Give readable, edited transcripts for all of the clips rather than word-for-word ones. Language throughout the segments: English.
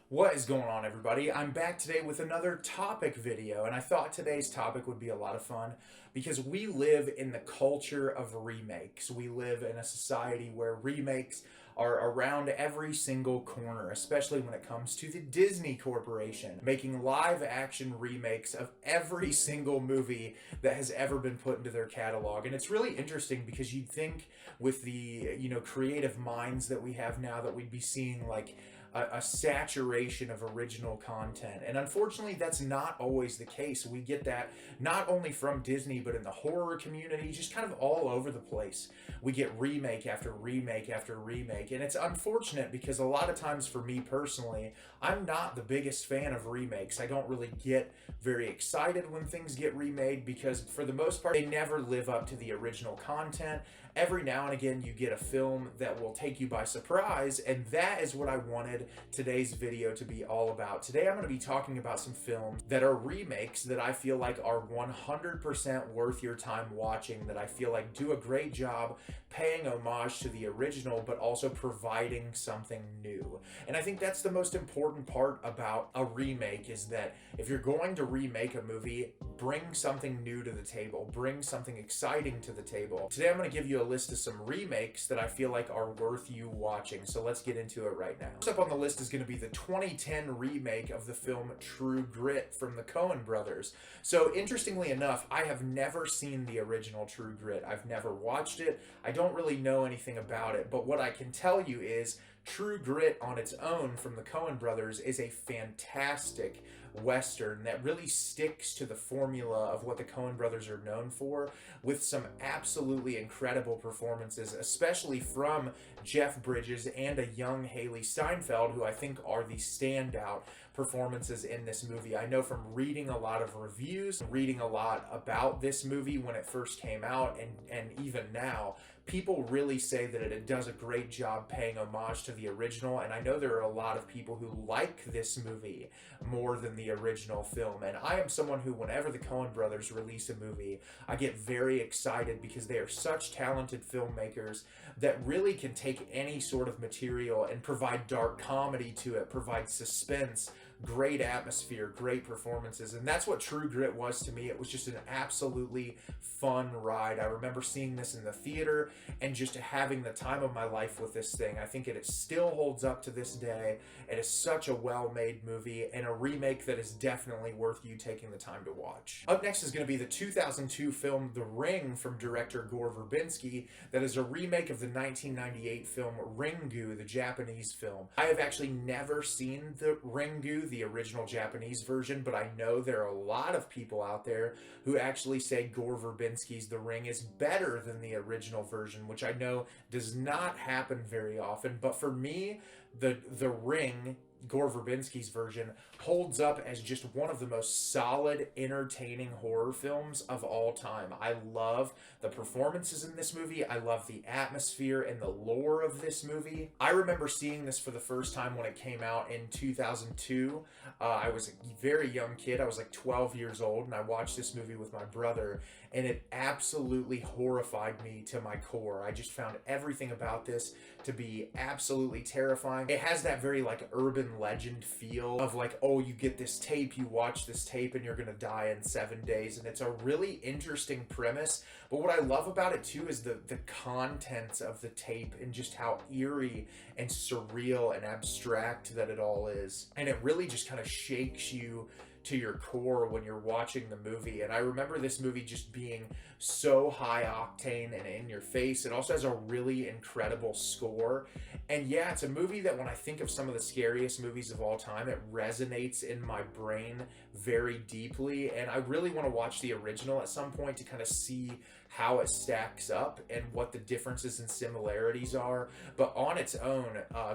What is going on, everybody? I'm back today with another topic video, and I thought today's topic would be a lot of fun because we live in the culture of remakes. We live in a society where remakes are around every single corner, especially when it comes to the Disney Corporation, making live action remakes of every single movie that has ever been put into their catalog. And it's really interesting because you'd think with the, creative minds that we have now that we'd be seeing like a saturation of original content. And unfortunately, that's not always the case. We get that not only from Disney, but in the horror community, just kind of all over the place. We get remake after remake after remake. And it's unfortunate because a lot of times for me personally, I'm not the biggest fan of remakes. I don't really get very excited when things get remade because for the most part, they never live up to the original content. Every now and again, you get a film that will take you by surprise, and that is what I wanted today's video to be all about. Today, I'm going to be talking about some films that are remakes that I feel like are 100% worth your time watching, that I feel like do a great job paying homage to the original, but also providing something new. And I think that's the most important part about a remake is that if you're going to remake a movie, bring something new to the table, bring something exciting to the table. Today, I'm going to give you a list of some remakes that I feel like are worth you watching. So let's get into it right now. First up on the list is going to be the 2010 remake of the film True Grit from the Coen brothers. So interestingly enough, I have never seen the original True Grit. I've never watched it. I don't really know anything about it, but what I can tell you is True Grit on its own from the Coen brothers is a fantastic Western that really sticks to the formula of what the Coen brothers are known for, with some absolutely incredible performances, especially from Jeff Bridges and a young Haley Steinfeld, who I think are the standout performances in this movie. I know from reading a lot of reviews, reading a lot about this movie when it first came out, and even now, people really say that it does a great job paying homage to the original, and I know there are a lot of people who like this movie more than the original film, and I am someone who, whenever the Coen brothers release a movie, I get very excited because they are such talented filmmakers that really can take any sort of material and provide dark comedy to it, provide suspense, great atmosphere, great performances, and that's what True Grit was to me. It was just an absolutely fun ride. I remember seeing this in the theater and just having the time of my life with this thing. I think it still holds up to this day. It is such a well-made movie and a remake that is definitely worth you taking the time to watch. Up next is going to be the 2002 film The Ring from director Gore Verbinski. That is a remake of the 1998 film Ringu, the Japanese film. I have actually never seen the Ringu, the original Japanese version, but I know there are a lot of people out there who actually say Gore Verbinski's The Ring is better than the original version, which I know does not happen very often. But for me, the Ring, Gore Verbinski's version, holds up as just one of the most solid, entertaining horror films of all time. I love the performances in this movie. I love the atmosphere and the lore of this movie. I remember seeing this for the first time when it came out in 2002. I was a very young kid. I was like 12 years old, and I watched this movie with my brother, and it absolutely horrified me to my core. I just found everything about this to be absolutely terrifying. It has that very like urban legend feel of like, oh, you get this tape, you watch this tape, and you're gonna die in 7 days. And it's a really interesting premise. But what I love about it too is the contents of the tape and just how eerie and surreal and abstract that it all is. And it really just kind of shakes you to your core when you're watching the movie. And I remember this movie just being so high octane and in your face. It also has a really incredible score. And yeah, it's a movie that when I think of some of the scariest movies of all time, it resonates in my brain very deeply. And I really want to watch the original at some point to kind of see how it stacks up and what the differences and similarities are. But on its own,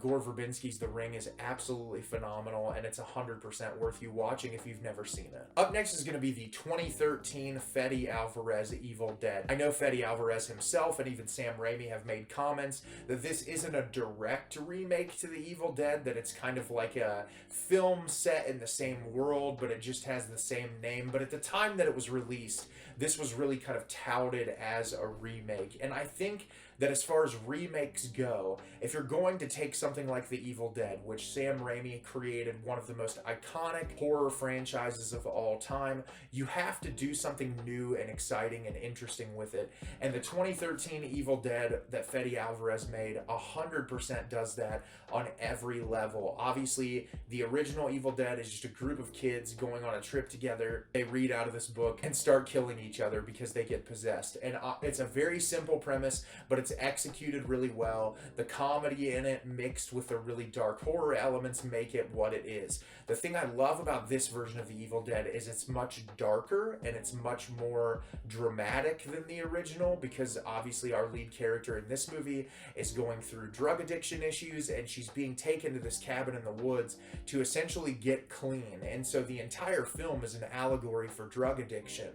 Gore Verbinski's The Ring is absolutely phenomenal, and it's 100% worth you watching if you've never seen it. Up next is going to be the 2013 Fede Alvarez Evil Dead. I know Fede Alvarez himself and even Sam Raimi have made comments that this isn't a direct remake to the Evil Dead, that it's kind of like a film set in the same world, but it just has the same name. But at the time that it was released, this was really kind of touted as a remake. And I think that as far as remakes go, if you're going to take something like The Evil Dead, which Sam Raimi created, one of the most iconic horror franchises of all time, you have to do something new and exciting and interesting with it. And the 2013 Evil Dead that Fede Alvarez made 100% does that on every level. Obviously, the original Evil Dead is just a group of kids going on a trip together. They read out of this book and start killing each other because they get possessed. And it's a very simple premise, but it's executed really well. The comedy in it mixed with the really dark horror elements make it what it is. The thing I love about this version of The Evil Dead is it's much darker and it's much more dramatic than the original, because obviously our lead character in this movie is going through drug addiction issues and she's being taken to this cabin in the woods to essentially get clean. And so the entire film is an allegory for drug addiction.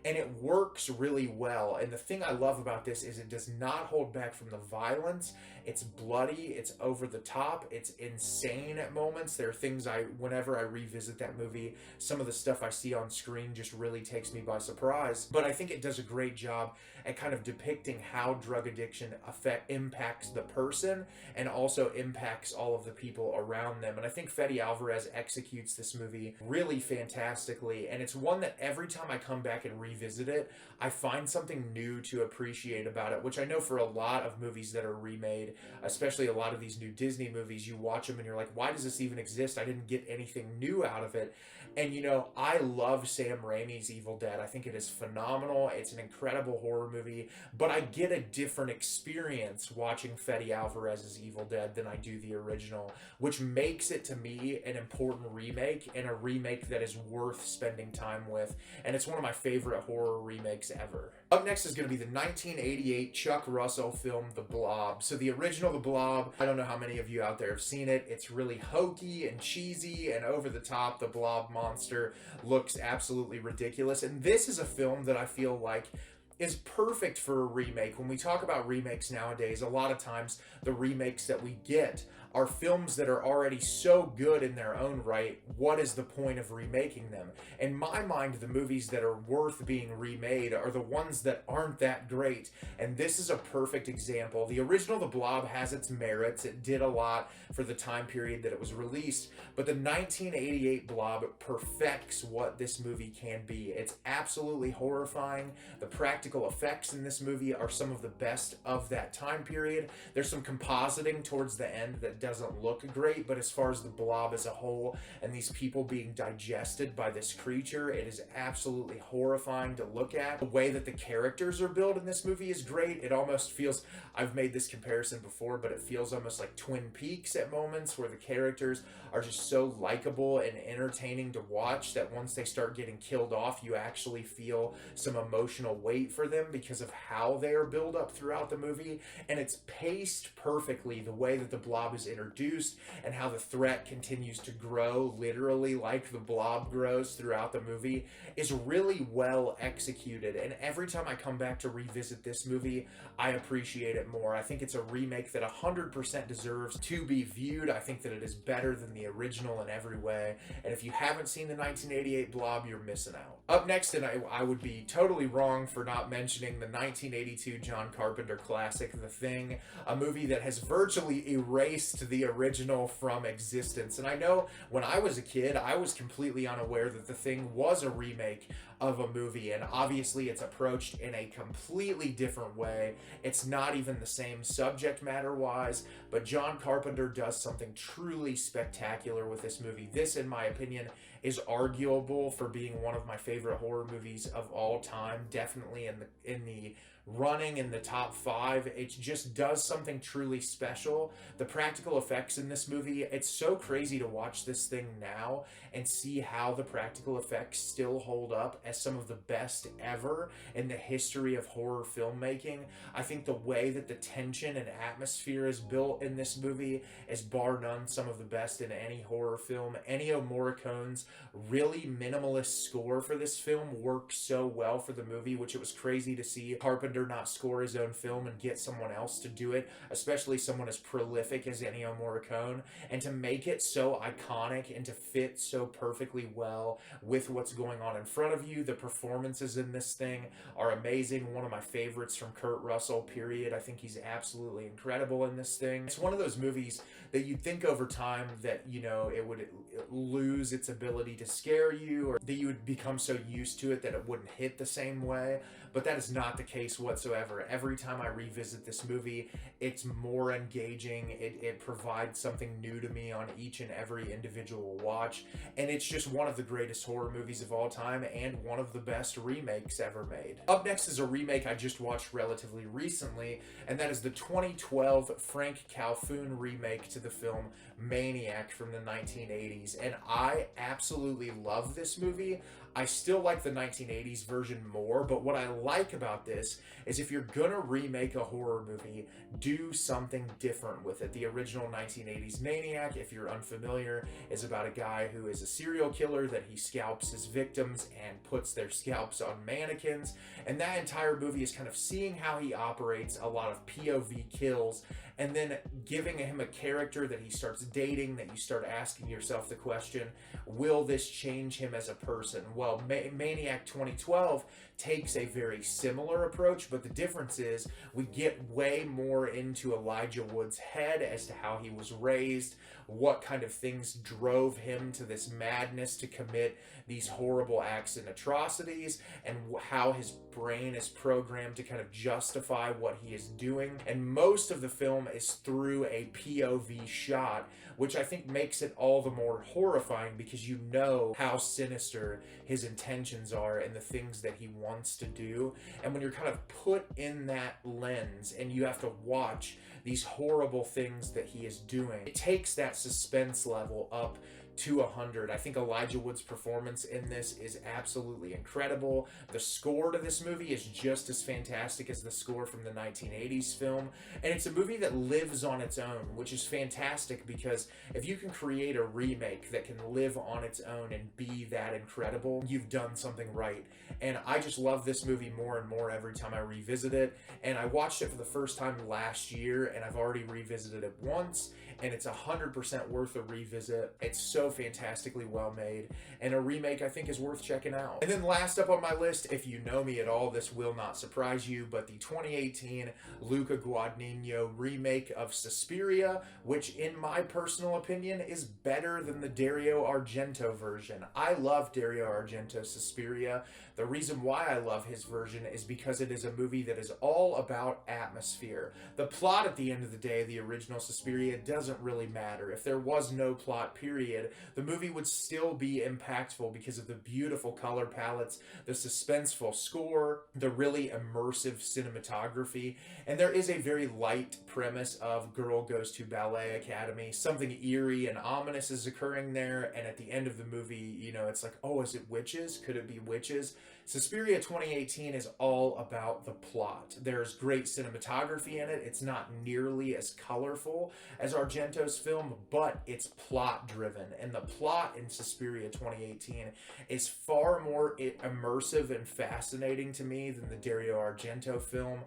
And it works really well. And the thing I love about this is it does not hold back from the violence. It's bloody, it's over the top, it's insane at moments. There are things whenever I revisit that movie, some of the stuff I see on screen just really takes me by surprise. But I think it does a great job at kind of depicting how drug addiction impacts the person and also impacts all of the people around them. And I think Fede Alvarez executes this movie really fantastically. And it's one that every time I come back and revisit it, I find something new to appreciate about it, which I know for a lot of movies that are remade, especially a lot of these new Disney movies, you watch them and you're like, why does this even exist? I didn't get anything new out of it. And you know, I love Sam Raimi's Evil Dead. I think it is phenomenal. It's an incredible horror movie, but I get a different experience watching Fede Alvarez's Evil Dead than I do the original, which makes it to me an important remake, and a remake that is worth spending time with. And it's one of my favorite horror remakes ever. Up next is going to be the 1988 Chuck Russell film, The Blob. So the original The Blob, I don't know how many of you out there have seen it. It's really hokey and cheesy and over the top. The Blob monster looks absolutely ridiculous. And this is a film that I feel like is perfect for a remake. When we talk about remakes nowadays, a lot of times the remakes that we get are films that are already so good in their own right. What is the point of remaking them? In my mind, the movies that are worth being remade are the ones that aren't that great. And this is a perfect example. The original The Blob has its merits. It did a lot for the time period that it was released. But the 1988 Blob perfects what this movie can be. It's absolutely horrifying. The practical effects in this movie are some of the best of that time period. There's some compositing towards the end that doesn't look great, but as far as the Blob as a whole and these people being digested by this creature, it is absolutely horrifying to look at. The way that the characters are built in this movie is great. It almost feels, I've made this comparison before, but it feels almost like Twin Peaks at moments, where the characters are just so likable and entertaining to watch that once they start getting killed off, you actually feel some emotional weight for them because of how they are built up throughout the movie. And it's paced perfectly, the way that the Blob is introduced and how the threat continues to grow, literally like the Blob grows throughout the movie, is really well executed. And every time I come back to revisit this movie, I appreciate it more. I think it's a remake that 100% deserves to be viewed. I think that it is better than the original in every way. And if you haven't seen the 1988 Blob, you're missing out. Up next, and I would be totally wrong for not mentioning the 1982 John Carpenter classic, The Thing, a movie that has virtually erased the original from existence. And I know when I was a kid, I was completely unaware that The Thing was a remake of a movie, and obviously it's approached in a completely different way. It's not even the same subject matter wise, but John Carpenter does something truly spectacular with this movie. This, in my opinion, is arguable for being one of my favorite horror movies of all time, definitely in the running in the top 5. It just does something truly special. The practical effects in this movie, it's so crazy to watch this thing now and see how the practical effects still hold up as some of the best ever in the history of horror filmmaking. I think the way that the tension and atmosphere is built in this movie is bar none some of the best in any horror film. Ennio Morricone's really minimalist score for this film works so well for the movie, which it was crazy to see Carpenter surrender, not score his own film, and get someone else to do it, especially someone as prolific as Ennio Morricone, and to make it so iconic and to fit so perfectly well with what's going on in front of you. The performances in this thing are amazing. One of my favorites from Kurt Russell, period. I think he's absolutely incredible in this thing. It's one of those movies that you'd think over time that, you know, it would lose its ability to scare you, or that you would become so used to it that it wouldn't hit the same way. But that is not the case whatsoever. Every time I revisit this movie, it's more engaging. It provides something new to me on each and every individual watch. And it's just one of the greatest horror movies of all time and one of the best remakes ever made. Up next is a remake I just watched relatively recently, and that is the 2012 Frank Calhoun remake to the film Maniac from the 1980s. And I absolutely love this movie. I still like the 1980s version more, but what I like about this is if you're gonna remake a horror movie, do something different with it. The original 1980s Maniac, if you're unfamiliar, is about a guy who is a serial killer that he scalps his victims and puts their scalps on mannequins, and that entire movie is kind of seeing how he operates, a lot of POV kills, and then giving him a character that he starts dating, that you start asking yourself the question, will this change him as a person? Well, Maniac 2012 takes a very similar approach, but the difference is we get way more into Elijah Wood's head as to how he was raised, what kind of things drove him to this madness to commit these horrible acts and atrocities, and how his brain is programmed to kind of justify what he is doing. And most of the film is through a POV shot, which I think makes it all the more horrifying because you know how sinister his intentions are and the things that he wants to do. And when you're kind of put in that lens and you have to watch these horrible things that he is doing, it takes that suspense level up to 100. I think Elijah Wood's performance in this is absolutely incredible. The score to this movie is just as fantastic as the score from the 1980s film, and it's a movie that lives on its own, which is fantastic because if you can create a remake that can live on its own and be that incredible, you've done something right. And I just love this movie more and more every time I revisit it, and I watched it for the first time last year, and I've already revisited it once, and it's 100% worth a revisit. It's so fantastically well made, and a remake I think is worth checking out. And then last up on my list, if you know me at all, this will not surprise you, but the 2018 Luca Guadagnino remake of Suspiria, which in my personal opinion is better than the Dario Argento version. I love Dario Argento's Suspiria. The reason why I love his version is because it is a movie that is all about atmosphere. The plot at the end of the day, the original Suspiria, doesn't really matter. If there was no plot, period, the movie would still be impactful because of the beautiful color palettes, the suspenseful score, the really immersive cinematography, and there is a very light premise of girl goes to ballet academy. Something eerie and ominous is occurring there, and at the end of the movie, you know, it's like, oh, is it witches? Could it be witches? Suspiria 2018 is all about the plot. There's great cinematography in it. It's not nearly as colorful as Argento's film, but it's plot driven, and the plot in Suspiria 2018 is far more immersive and fascinating to me than the Dario Argento film.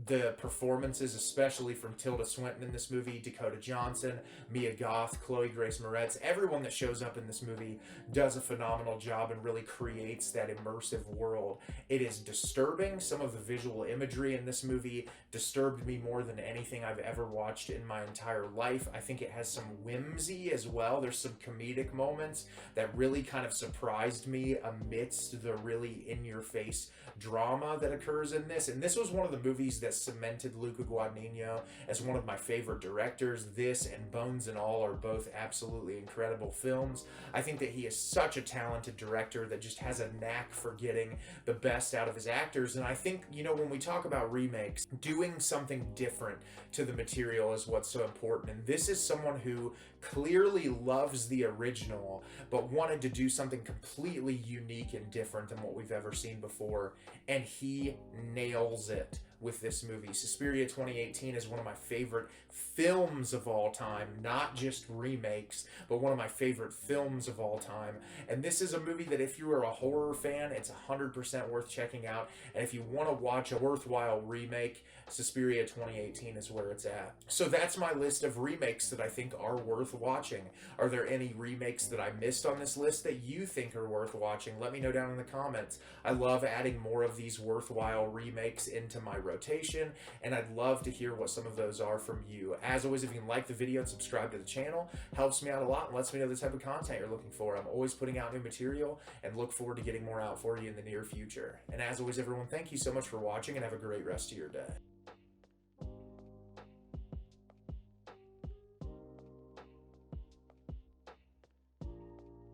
The performances, especially from Tilda Swinton in this movie, Dakota Johnson, Mia Goth, Chloe Grace Moretz, everyone that shows up in this movie does a phenomenal job and really creates that immersive world. It is disturbing. Some of the visual imagery in this movie disturbed me more than anything I've ever watched in my entire life. I think it has some whimsy as well. There's some comedic moments that really kind of surprised me amidst the really in-your-face drama that occurs in this. And this was one of the movies that cemented Luca Guadagnino as one of my favorite directors. This and Bones and All are both absolutely incredible films. I think that he is such a talented director that just has a knack for getting the best out of his actors. And I think, you know, when we talk about remakes, doing something different to the material is what's so important. And this is someone who clearly loves the original, but wanted to do something completely unique and different than what we've ever seen before. And he nails it with this movie. Suspiria 2018 is one of my favorite films of all time, not just remakes, but one of my favorite films of all time. And this is a movie that if you are a horror fan, it's 100% worth checking out. And if you want to watch a worthwhile remake, Suspiria 2018 is where it's at. So that's my list of remakes that I think are worth watching. Are there any remakes that I missed on this list that you think are worth watching? Let me know down in the comments. I love adding more of these worthwhile remakes into my rotation, and I'd love to hear what some of those are from you. As always, if you can like the video and subscribe to the channel, helps me out a lot and lets me know the type of content you're looking for. I'm always putting out new material and look forward to getting more out for you in the near future. And as always, everyone, thank you so much for watching and have a great rest of your day.